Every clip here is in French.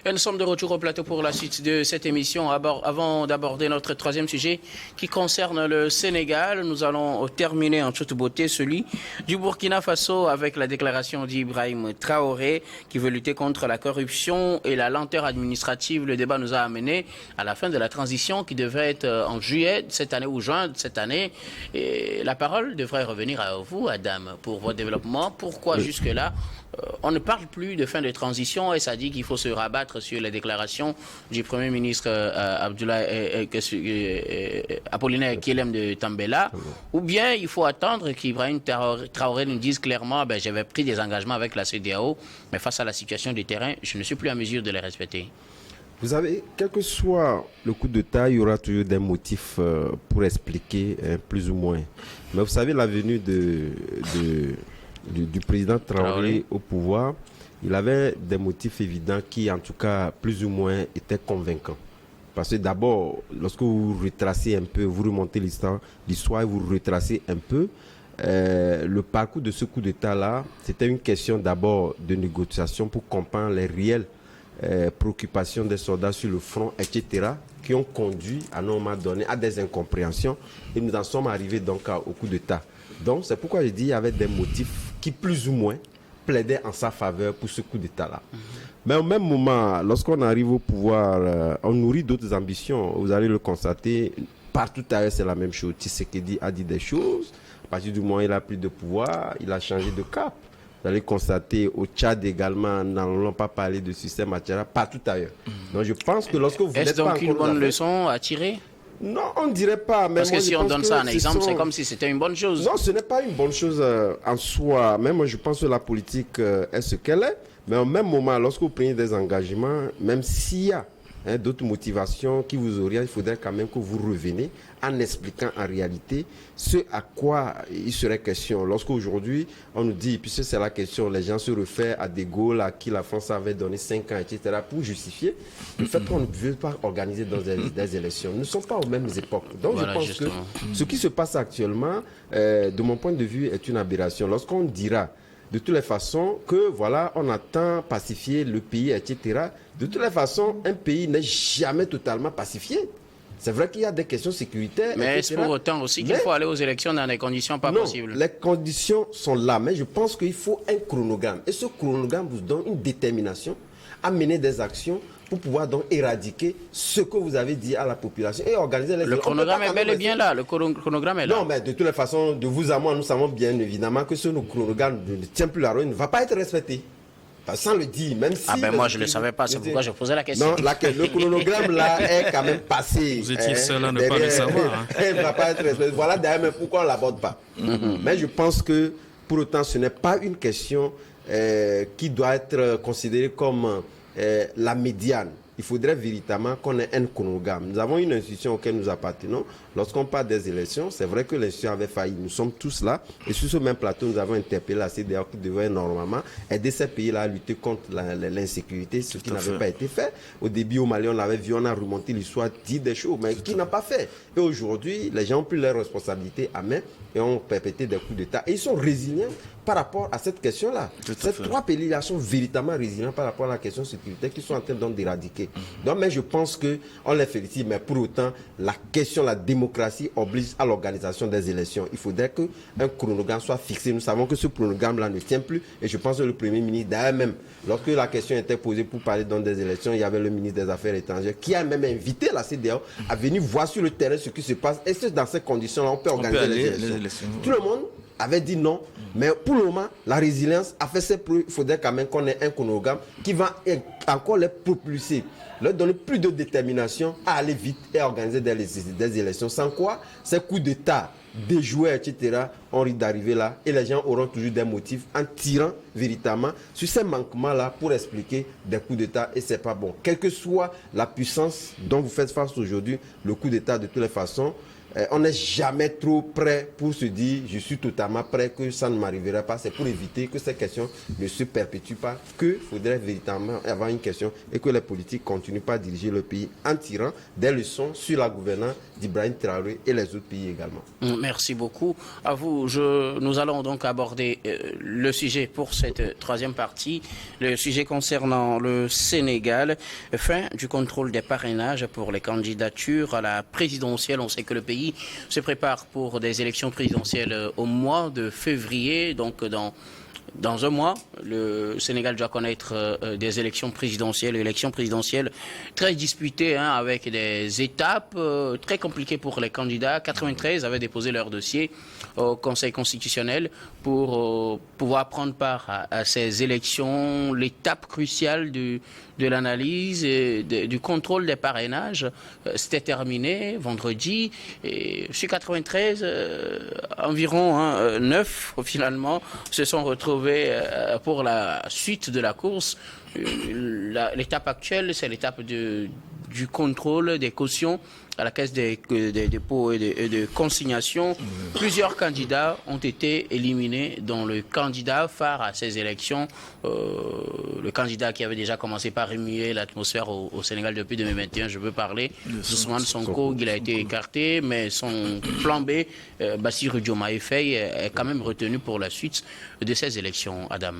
Et nous sommes de retour au plateau pour la suite de cette émission. Avant d'aborder notre troisième sujet qui concerne le Sénégal, nous allons terminer en toute beauté celui du Burkina Faso avec la déclaration d'Ibrahim Traoré qui veut lutter contre la corruption et la lenteur administrative. Le débat nous a amené à la fin de la transition qui devrait être en juillet de cette année ou juin de cette année. Et la parole devrait revenir à vous, Adam, pour votre développement. Pourquoi jusque-là on ne parle plus de fin de transition et ça dit qu'il faut se rabattre sur les déclarations du Premier ministre Apollinaire Kyelem de Tambela, ou bien il faut attendre qu'Ibrahim Traoré nous dise clairement j'avais pris des engagements avec la CEDEAO, mais face à la situation du terrain, je ne suis plus en mesure de les respecter. Vous savez, quel que soit le coup d'État, il y aura toujours des motifs pour expliquer, plus ou moins. Mais vous savez, la venue du président Traoré au pouvoir, il avait des motifs évidents qui, en tout cas, plus ou moins, étaient convaincants. Parce que d'abord, lorsque vous retracez un peu, vous remontez l'histoire et vous retracez un peu, le parcours de ce coup d'État-là, c'était une question d'abord de négociation pour comprendre les réelles préoccupations des soldats sur le front, etc., qui ont conduit à un moment donné à des incompréhensions. Et nous en sommes arrivés donc au coup d'État. Donc, c'est pourquoi je dis qu'il y avait des motifs qui, plus ou moins, plaidaient en sa faveur pour ce coup d'État-là. Mais au même moment, lorsqu'on arrive au pouvoir, on nourrit d'autres ambitions. Vous allez le constater, partout ailleurs, c'est la même chose. Tshisekedi a dit des choses. À partir du moment où il a pris de pouvoir, il a changé de cap. Vous allez constater au Tchad également, n'allons pas parler de système Achara, partout ailleurs. Donc, je pense que lorsque vous Est-ce donc une bonne leçon à tirer ? Non, on ne dirait pas. Mais parce que moi, si on donne ça en exemple, c'est comme si c'était une bonne chose. Non, ce n'est pas une bonne chose en soi. Même moi, je pense que la politique est ce qu'elle est. Mais au même moment, lorsque vous prenez des engagements, même s'il y a d'autres motivations qui vous orientent, il faudrait quand même que vous reveniez en expliquant en réalité ce à quoi il serait question. Lorsqu'aujourd'hui, on nous dit, puisque c'est la question, les gens se réfèrent à De Gaulle, à qui la France avait donné 5 ans, etc., pour justifier le fait qu'on ne veut pas organiser dans des élections. Nous ne sommes pas aux mêmes époques. Donc voilà, je pense justement que ce qui se passe actuellement, de mon point de vue, est une aberration. Lorsqu'on dira de toutes les façons que voilà, on attend pacifier le pays, etc. De toutes les façons, un pays n'est jamais totalement pacifié. C'est vrai qu'il y a des questions sécuritaires. Mais est-ce pour autant aussi qu'il faut aller aux élections dans des conditions pas possibles? Les conditions sont là, mais je pense qu'il faut un chronogramme. Et ce chronogramme vous donne une détermination à mener des actions pour pouvoir donc éradiquer ce que vous avez dit à la population et organiser les élections. Le chronogramme est bel et bien là. Le chronogramme est là. Non, mais de toutes les façons, de vous à moi, nous savons bien évidemment que ce chronogramme ne tient plus la route, ne va pas être respecté. Sans le dire, même si... Ah ben moi je ne le savais pas, c'est pourquoi je posais la question. Non, le chronogramme là est quand même passé. Vous étiez seul à ne pas le savoir. Il ne va pas être respecté. Voilà d'ailleurs mais pourquoi on ne l'aborde pas. Mais je pense que pour autant ce n'est pas une question qui doit être considérée comme la médiane. Il faudrait véritablement qu'on ait un chronogramme. Nous avons une institution auquel nous appartenons. Lorsqu'on parle des élections, c'est vrai que l'institution avait failli. Nous sommes tous là. Et sur ce même plateau, nous avons interpellé la CEDEAO qui devrait normalement aider ces pays-là à lutter contre l'insécurité, ce qui n'avait pas été fait. Au début, au Mali, on l'avait vu, on a remonté l'histoire, dit des choses, mais qui n'a pas fait. Et aujourd'hui, les gens ont pris leurs responsabilités à main et ont perpétré des coups d'État. Et ils sont résilients par rapport à cette question-là. Ces trois pays-là sont véritablement résilients par rapport à la question sécuritaire qu'ils sont en train d'éradiquer. Donc, mais je pense qu'on les félicite, mais pour autant, la question, la démocratie oblige à l'organisation des élections. Il faudrait qu'un chronogramme soit fixé. Nous savons que ce chronogramme-là ne tient plus. Et je pense que le Premier ministre, d'ailleurs même, lorsque la question était posée pour parler dans des élections, il y avait le ministre des Affaires étrangères qui a même invité la CEDEAO à venir voir sur le terrain ce qui se passe. Et c'est dans ces conditions-là on peut organiser les élections. Tout le monde avait dit non, mais pour le moment, la résilience a fait ses preuves. Il faudrait quand même qu'on ait un chronogramme qui va encore les propulser, leur donner plus de détermination à aller vite et organiser des élections. Sans quoi, ces coups d'État, déjoués, etc., on risque d'arriver là et les gens auront toujours des motifs en tirant véritablement sur ces manquements-là pour expliquer des coups d'État et c'est pas bon. Quelle que soit la puissance dont vous faites face aujourd'hui, le coup d'État de toutes les façons, on n'est jamais trop prêt pour se dire je suis totalement prêt que ça ne m'arrivera pas. C'est pour éviter que ces questions ne se perpétuent pas, qu'il faudrait véritablement avoir une question et que les politiques continuent pas à diriger le pays en tirant des leçons sur la gouvernance d'Ibrahim Traoré et les autres pays également. Merci beaucoup. À vous, nous allons donc aborder le sujet pour cette troisième partie, le sujet concernant le Sénégal, fin du contrôle des parrainages pour les candidatures à la présidentielle. On sait que le pays se prépare pour des élections présidentielles au mois de février, donc dans un mois, le Sénégal doit connaître des élections présidentielles très disputées, avec des étapes très compliquées pour les candidats. 93 avaient déposé leur dossier au Conseil constitutionnel pour pouvoir prendre part à ces élections. L'étape cruciale de l'analyse et du contrôle des parrainages, c'était terminé vendredi. Et sur 93, environ 9 finalement se sont retrouvés pour la suite de la course. L'étape actuelle, c'est l'étape du contrôle des cautions à la caisse des dépôts et de consignation. Plusieurs candidats ont été éliminés, dont le candidat phare à ces élections, le candidat qui avait déjà commencé par remuer l'atmosphère au Sénégal depuis 2021, je veux parler d'Ousmane Sonko. Il a été écarté, mais son plan B, Bassirou Diomaye Faye, est quand même retenu pour la suite de ces élections. Adam.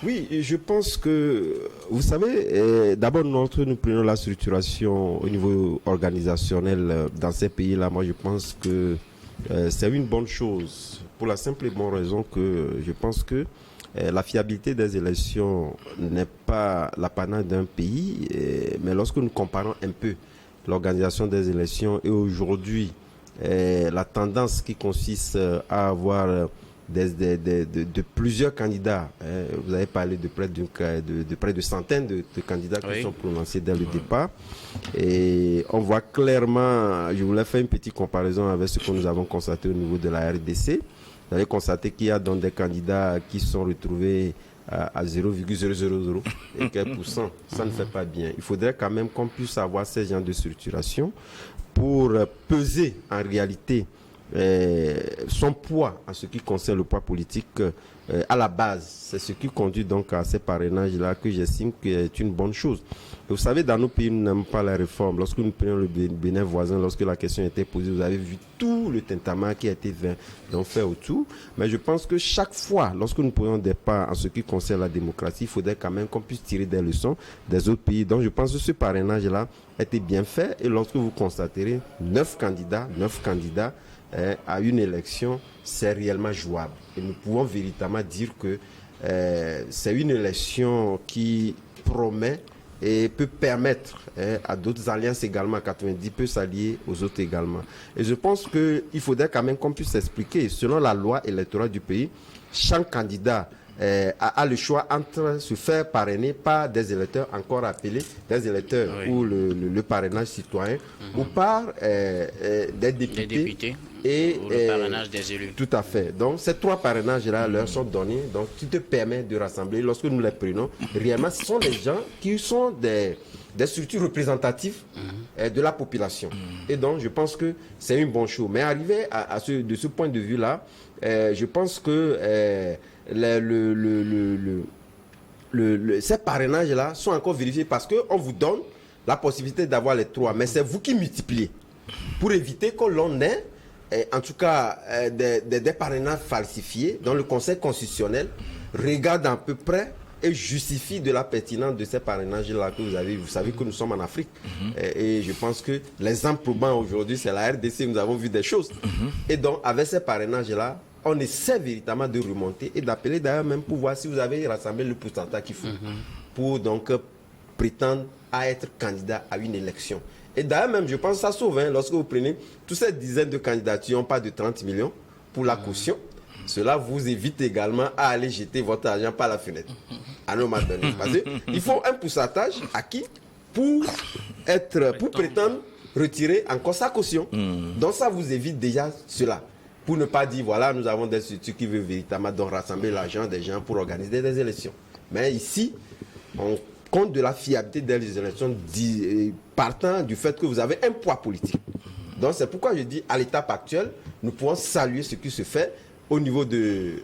Oui, je pense que, vous savez, d'abord nous prenons la structuration au niveau organisationnel dans ces pays-là. Moi, je pense que c'est une bonne chose pour la simple et bonne raison que je pense que la fiabilité des élections n'est pas l'apanage d'un pays, mais lorsque nous comparons un peu l'organisation des élections et aujourd'hui la tendance qui consiste à avoir de plusieurs candidats. Vous avez parlé de près de centaines de candidats qui sont prononcés dès le départ. Et on voit clairement, je voulais faire une petite comparaison avec ce que nous avons constaté au niveau de la RDC. Vous avez constaté qu'il y a donc des candidats qui sont retrouvés à 0,000 et quelques pourcents. Ça ne fait pas bien. Il faudrait quand même qu'on puisse avoir ces genres de structuration pour peser en réalité son poids en ce qui concerne le poids politique à la base. C'est ce qui conduit donc à ces parrainages-là que j'estime que est une bonne chose. Et vous savez, dans nos pays, nous n'aimons pas la réforme. Lorsque nous prenons le Bénin voisin, lorsque la question était posée, vous avez vu tout le tintamarre qui a été fait autour. Mais je pense que chaque fois, lorsque nous prenons des pas en ce qui concerne la démocratie, il faudrait quand même qu'on puisse tirer des leçons des autres pays. Donc je pense que ce parrainage-là a été bien fait. Et lorsque vous constaterez 9 candidats, à une élection, c'est réellement jouable. Et nous pouvons véritablement dire que c'est une élection qui promet et peut permettre à d'autres alliances également, 90 peut s'allier aux autres également. Et je pense qu'il faudrait quand même qu'on puisse expliquer, selon la loi électorale du pays, chaque candidat a le choix entre se faire parrainer par des électeurs encore appelés, des électeurs ou le parrainage citoyen, ou par des députés. Et le parrainage des élus. Tout à fait. Donc, ces 3 parrainages-là leur sont donnés. Donc, qui te permet de rassembler. Lorsque nous les prenons, réellement, ce sont des gens qui sont des structures représentatives de la population. Et donc, je pense que c'est une bonne chose. Mais arrivé de ce point de vue-là, je pense que ces parrainages-là sont encore vérifiés parce qu'on vous donne la possibilité d'avoir les 3. Mais c'est vous qui multipliez pour éviter que l'on ait en tout cas des parrainages falsifiés dont le Conseil constitutionnel regarde à peu près et justifie de la pertinence de ces parrainages-là que vous avez. Vous savez que nous sommes en Afrique. Et je pense que l'exemple probant aujourd'hui, c'est la RDC. Nous avons vu des choses. Et donc, avec ces parrainages-là, on essaie véritablement de remonter et d'appeler d'ailleurs même pour voir si vous avez rassemblé le pourcentage qu'il faut pour donc prétendre à être candidat à une élection. Et d'ailleurs même, je pense que ça sauve, lorsque vous prenez toutes ces dizaines de candidatures, on parle de 30 millions pour la caution. Cela vous évite également à aller jeter votre argent par la fenêtre. À nos matins. Parce qu'il faut un pourcentage acquis pour prétendre retirer encore sa caution. Donc ça vous évite déjà cela. Pour ne pas dire, voilà, nous avons des structures qui veulent véritablement donc rassembler l'argent des gens pour organiser des élections. Mais ici, on compte de la fiabilité des élections partant du fait que vous avez un poids politique. Donc c'est pourquoi je dis, à l'étape actuelle, nous pouvons saluer ce qui se fait au niveau du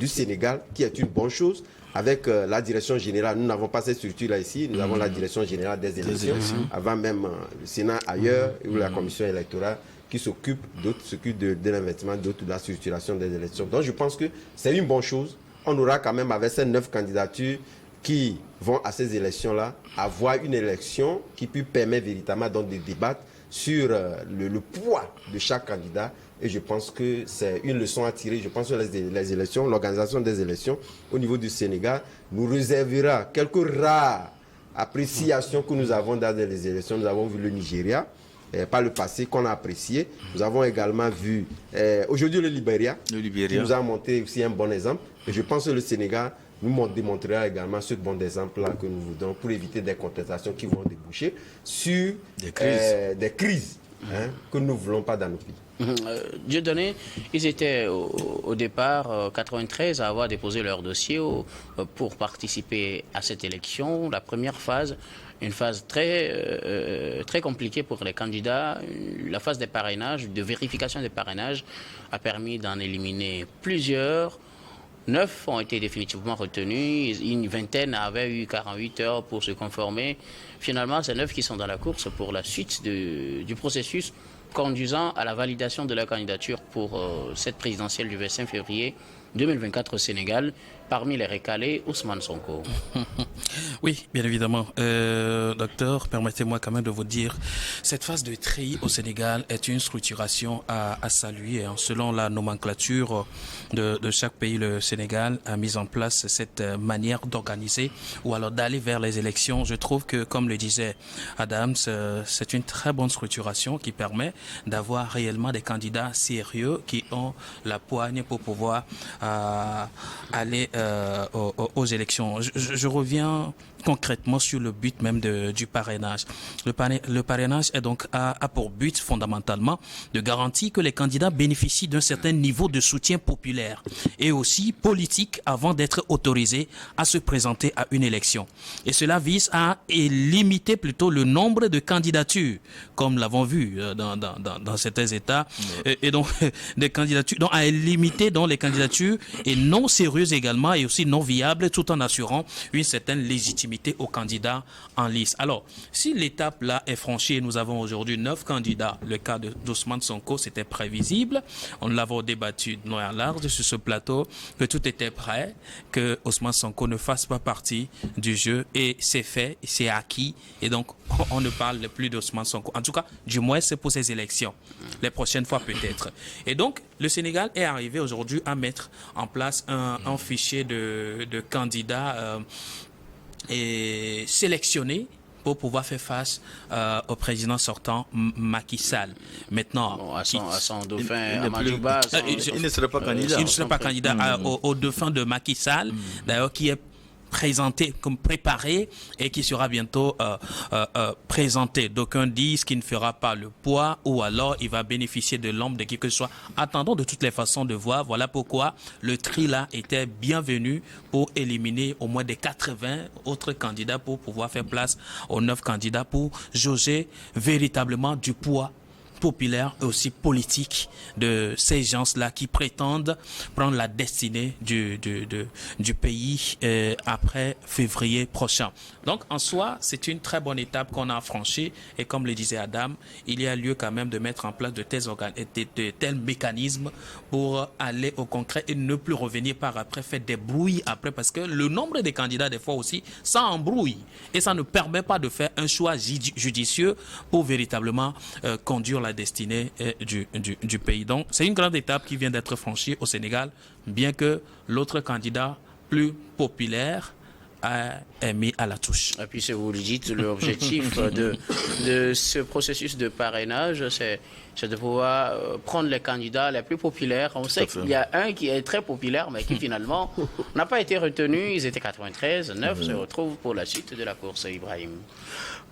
Sénégal, qui est une bonne chose. Avec la direction générale, nous n'avons pas cette structure-là ici, nous avons la direction générale des élections, avant même le Sénat ailleurs, ou la commission électorale qui s'occupe de l'investissement, d'autres de la structuration des élections. Donc je pense que c'est une bonne chose. On aura quand même, avec ces 9 candidatures qui vont à ces élections-là, avoir une élection qui peut permettre véritablement donc de débattre sur le poids de chaque candidat. Et je pense que c'est une leçon à tirer. Je pense que les élections, l'organisation des élections au niveau du Sénégal nous réservera quelques rares appréciations que nous avons dans les élections. Nous avons vu le Nigeria, par le passé, qu'on a apprécié. Nous avons également vu aujourd'hui le Libéria, qui nous a montré aussi un bon exemple. Et je pense que le Sénégal nous démontrera également ce bon exemple-là que nous vous donnons pour éviter des contestations qui vont déboucher sur des crises que nous ne voulons pas dans nos pays. Dieudonné, ils étaient au départ 93 à avoir déposé leur dossier pour participer à cette élection. La première phase, une phase très compliquée pour les candidats. La phase des parrainages, de vérification des parrainages, a permis d'en éliminer plusieurs. 9 ont été définitivement retenus. Une vingtaine avaient eu 48 heures pour se conformer. Finalement, c'est 9 qui sont dans la course pour la suite du processus conduisant à la validation de la candidature pour cette présidentielle du 25 février 2024 au Sénégal. Parmi les récalés, Ousmane Sonko. Oui, bien évidemment. Docteur, permettez-moi quand même de vous dire, cette phase de tri au Sénégal est une structuration à saluer. Selon la nomenclature de chaque pays, le Sénégal a mis en place cette manière d'organiser ou alors d'aller vers les élections. Je trouve que, comme le disait Adams, c'est une très bonne structuration qui permet d'avoir réellement des candidats sérieux qui ont la poigne pour pouvoir aller aux élections. Je reviens concrètement sur le but même du parrainage. Le parrainage est donc a pour but fondamentalement de garantir que les candidats bénéficient d'un certain niveau de soutien populaire et aussi politique avant d'être autorisés à se présenter à une élection. Et cela vise à limiter plutôt le nombre de candidatures, comme l'avons vu dans certains États, et donc des candidatures, donc à limiter donc les candidatures et non sérieuses également et aussi non viables, tout en assurant une certaine légitimité aux candidats en lice. Alors, si l'étape là est franchie, nous avons aujourd'hui 9 candidats. Le cas d'Ousmane Sonko, c'était prévisible. On l'avait débattu de long et large sur ce plateau, que tout était prêt, que Ousmane Sonko ne fasse pas partie du jeu. Et c'est fait, c'est acquis. Et donc, on ne parle plus d'Ousmane Sonko. En tout cas, du moins, c'est pour ces élections. Les prochaines fois, peut-être. Et donc, le Sénégal est arrivé aujourd'hui à mettre en place un fichier de candidats et sélectionnés pour pouvoir faire face au président sortant Macky Sall. Maintenant, bon, à son dauphin Amadouba, il ne serait pas candidat. Il ne serait pas candidat au dauphin de Macky Sall, d'ailleurs qui est présenté comme préparé et qui sera bientôt présenté. D'aucuns disent qu'il ne fera pas le poids ou alors il va bénéficier de l'ombre de qui que ce soit. Attendons de toutes les façons de voir. Voilà pourquoi le tri là était bienvenu pour éliminer au moins des 80 autres candidats pour pouvoir faire place aux 9 candidats pour jauger véritablement du poids populaire et aussi politique de ces gens-là qui prétendent prendre la destinée du pays après février prochain. Donc, en soi, c'est une très bonne étape qu'on a franchie et comme le disait Adam, il y a lieu quand même de mettre en place de tels mécanismes pour aller au concret et ne plus revenir par après, faire des brouilles après parce que le nombre de candidats, des fois aussi, ça embrouille et ça ne permet pas de faire un choix judicieux pour véritablement conduire la destinée du pays. Donc, c'est une grande étape qui vient d'être franchie au Sénégal, bien que l'autre candidat plus populaire est mis à la touche. Et puis, si vous le dites, l'objectif de ce processus de parrainage, c'est de pouvoir prendre les candidats les plus populaires. On sait qu'il y a un qui est très populaire, mais qui finalement n'a pas été retenu. Ils étaient 93, 9 se retrouvent pour la suite de la course, Ibrahim.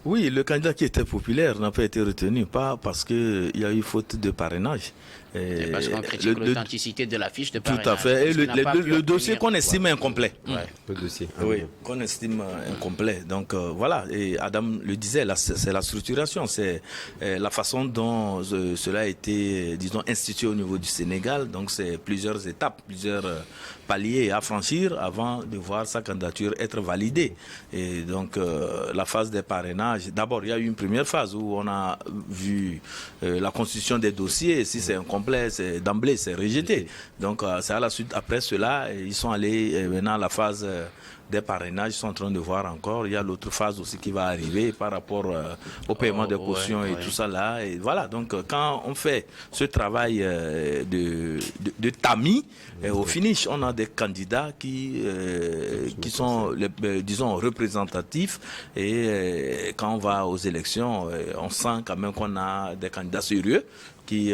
Oui, le candidat qui était populaire n'a pas été retenu, pas parce qu'il y a eu faute de parrainage. C'est parce qu'on critique l'authenticité de la fiche de parrainage. Tout à fait. Et le dossier qu'on estime incomplet. Ouais. Le dossier. Oui, qu'on estime incomplet. Donc voilà, et Adam le disait, c'est la structuration, c'est la façon dont cela a été, disons, institué au niveau du Sénégal. Donc c'est plusieurs étapes, plusieurs paliers à franchir avant de voir sa candidature être validée. Et donc la phase des parrainages, d'abord il y a eu une première phase où on a vu la constitution des dossiers. Si c'est incomplet, d'emblée c'est rejeté. Donc c'est à la suite, après cela, ils sont allés maintenant à la phase des parrainages, ils sont en train de voir encore. Il y a l'autre phase aussi qui va arriver par rapport au paiement des cautions et tout ça là. Et voilà, donc quand on fait ce travail de tamis, au finish, on a des candidats qui sont, disons, représentatifs. Et quand on va aux élections, on sent quand même qu'on a des candidats sérieux qui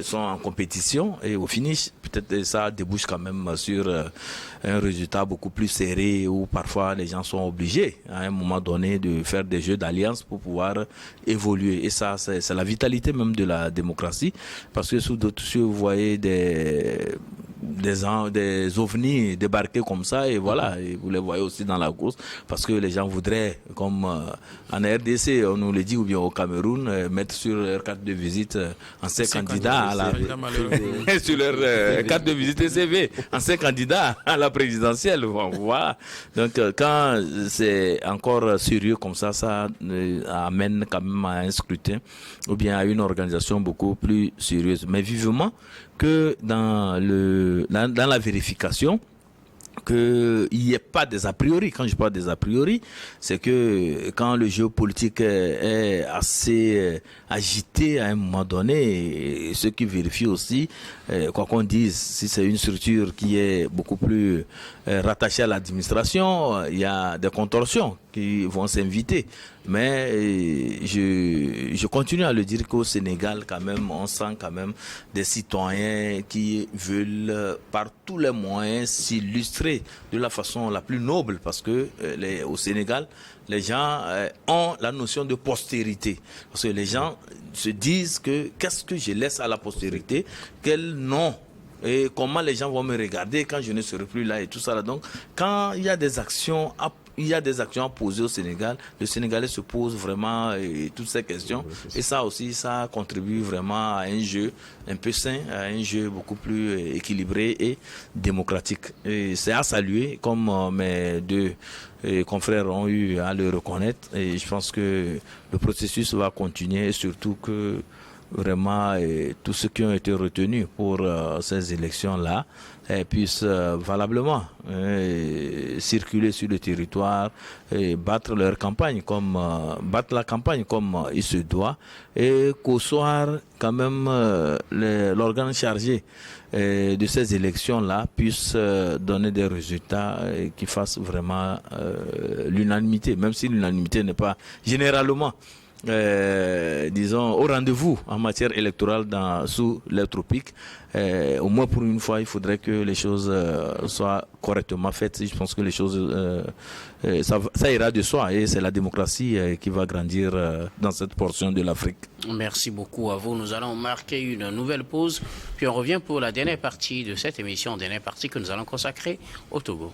sont en compétition, et au finish, peut-être ça débouche quand même sur un résultat beaucoup plus serré, où parfois les gens sont obligés à un moment donné de faire des jeux d'alliance pour pouvoir évoluer. Et ça, c'est la vitalité même de la démocratie, parce que sous d'autres cieux, vous voyez des ovnis débarquer comme ça, et voilà, et vous les voyez aussi dans la course, parce que les gens voudraient, comme en RDC, on nous le dit, ou bien au Cameroun, mettre sur leur carte de visite anciens candidats sur leur carte de visite et CV, anciens candidats à la présidentielle. Voilà. Donc quand c'est encore sérieux comme ça, ça amène quand même à un scrutin ou bien à une organisation beaucoup plus sérieuse. Mais vivement que dans la vérification, qu'il n'y ait pas des a priori. Quand je parle des a priori, c'est que quand le géopolitique est assez agité à un moment donné, et ceux qui vérifient aussi, quoi qu'on dise, si c'est une structure qui est beaucoup plus rattachée à l'administration, il y a des contorsions qui vont s'inviter. Mais je continue à le dire qu'au Sénégal, quand même, on sent quand même des citoyens qui veulent par tous les moyens s'illustrer de la façon la plus noble, parce que au Sénégal, les gens ont la notion de postérité. Parce que les gens se disent que qu'est-ce que je laisse à la postérité, quel nom et comment les gens vont me regarder quand je ne serai plus là et tout ça. Donc, quand il y a des actions à poser au Sénégal, le Sénégalais se pose vraiment toutes ces questions. Et ça aussi, ça contribue vraiment à un jeu un peu sain, à un jeu beaucoup plus équilibré et démocratique. Et c'est à saluer, comme mes deux confrères ont eu à le reconnaître. Et je pense que le processus va continuer, et surtout que vraiment tous ceux qui ont été retenus pour ces élections-là puissent valablement circuler sur le territoire et battre la campagne comme il se doit, et qu'au soir quand même l'organe chargé de ces élections-là puisse donner des résultats qui fassent vraiment l'unanimité, même si l'unanimité n'est pas généralement disons au rendez-vous en matière électorale sous les tropiques. Au moins pour une fois, il faudrait que les choses soient correctement faites. Je pense que les choses ça ira de soi, et c'est la démocratie qui va grandir dans cette portion de l'Afrique. Merci beaucoup à vous. Nous allons marquer une nouvelle pause, puis on revient pour la dernière partie de cette émission, dernière partie que nous allons consacrer au Togo.